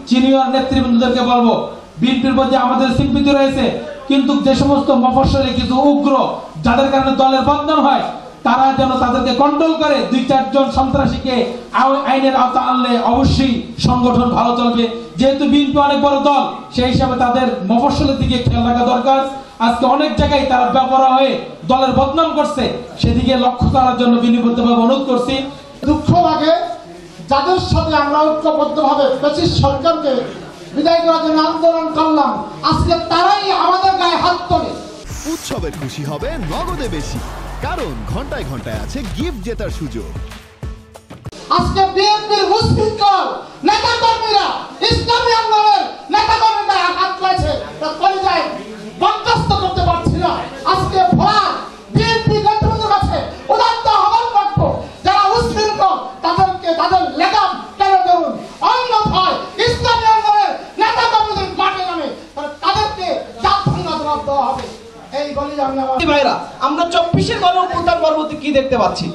Senior নেতৃবৃন্দদেরকে বলবো, বিএনপির প্রতি আমাদের সিম্পিতি রয়েছে, কিন্তু যে সমস্ত মফস্বলে কিছু উগ্র যাদের কারণে দলের বদনাম হয়, তারা যেন তাদেরকে কন্ট্রোল করে। 2-4 জন সন্ত্রাসীকে আইনের আওতা আনলে অবশ্যই সংগঠন ভালো চলবে। যেহেতু বিএনপি অনেক বড় দল, সেই হিসাবে তাদের মফস্বলের দিকে খেয়াল রাখা দরকার। আজকে অনেক জায়গায় তারা বেপরোয়া হয়ে দলের বদনাম করছে, সেদিকে লক্ষ্য করার জন্য বিনীতভাবে অনুরোধ করছি। দুঃখ লাগে যাদের সাথে আমরা ঐক্যবদ্ধভাবে ব্রিটিশ সরকারকে বিদায় করার জন্য আন্দোলন করলাম, আজকে তারাই আমাদের গায়ে হাত তোলে। উৎসবের খুশি হবে নগদে বেশি, কারণ ঘন্টায় ঘন্টায় আছে গিফট জেতার সুযোগ। আজকে বিএনপির মুসলিম নেতা কর্মীরা ইসলামী আন্দোলনের নেতা কর্মীরা আঘাত করেছে, পরিচয় বরদাস্ত করতে পারছি না। আজকে ভোলা বিএনপি নেতৃত্বের কাছে উদাত্ত আহ্বান করবো, যারা মুসলিম তাদেরকে তাদের লেগাম কেন করুন, অন্যথায় ইসলামী আন্দোলনের নেতা কর্মীদের মাঠে নামে তাদেরকে জাত ভাঙা জবাব দেওয়া হবে। এই বলি ভাইরা, আমরা 24-এর গণঅভ্যুত্থান পরবর্তী কি দেখতে পাচ্ছি?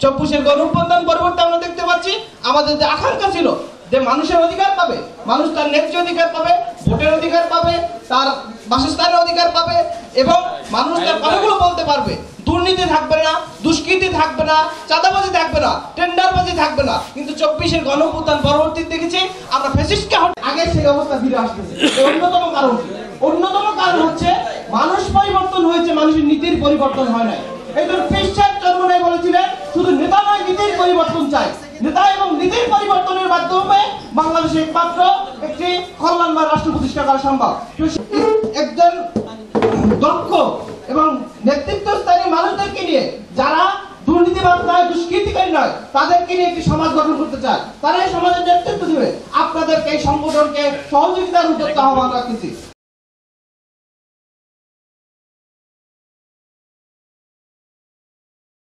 24-এর গণঅভ্যুত্থান পরবর্তী আমরা দেখতে পাচ্ছি আমাদের যে আকাঙ্ক্ষা ছিল যে মানুষের অধিকার পাবে, মানুষ তার ন্যায্য অধিকার পাবে, ভোটের অধিকার পাবে, তার বাসস্থানের অধিকার পাবে এবং মানুষ তার কথাগুলো বলতে পারবে। দুর্নীতি থাকবে না, দুষ্কৃতি থাকবে না, চাঁদাবাজি থাকবে না, টেন্ডারবাজি থাকবে না। কিন্তু 24-এর গণঅভ্যুত্থান পরবর্তী দেখেছি আমরা ফ্যাসিস্টকে আগে সেই অবস্থা ফিরে আসতেছে। অন্যতম কারণ হচ্ছে মানুষ পরিবর্তন হয়েছে, মানুষের নীতির পরিবর্তন হয় নাই। এই জন্য পেশার চন্দ্রনাই বলেছিলেন শুধু নেতা নয়, নীতির পরিবর্তন চাই। নেতা এবং নীতির পরিবর্তনের মাধ্যমে বাংলাদেশে একমাত্র একটি কল্যাণময় রাষ্ট্র প্রতিষ্ঠা করা সম্ভব। একজন দক্ষ এবং নেতৃত্বস্থানীয় মানুষদেরকে নিয়ে, যারা দুর্নীতিবাদ নয়, দুষ্কৃতিকারী নয়, তাদেরকে নিয়ে একটি সমাজ গঠন করতে চায়, তারা এই সমাজের নেতৃত্ব দেবে। আপনাদেরকে এই সংগঠনকে সহযোগিতার উদ্যোগ আহ্বান রাখতেছি।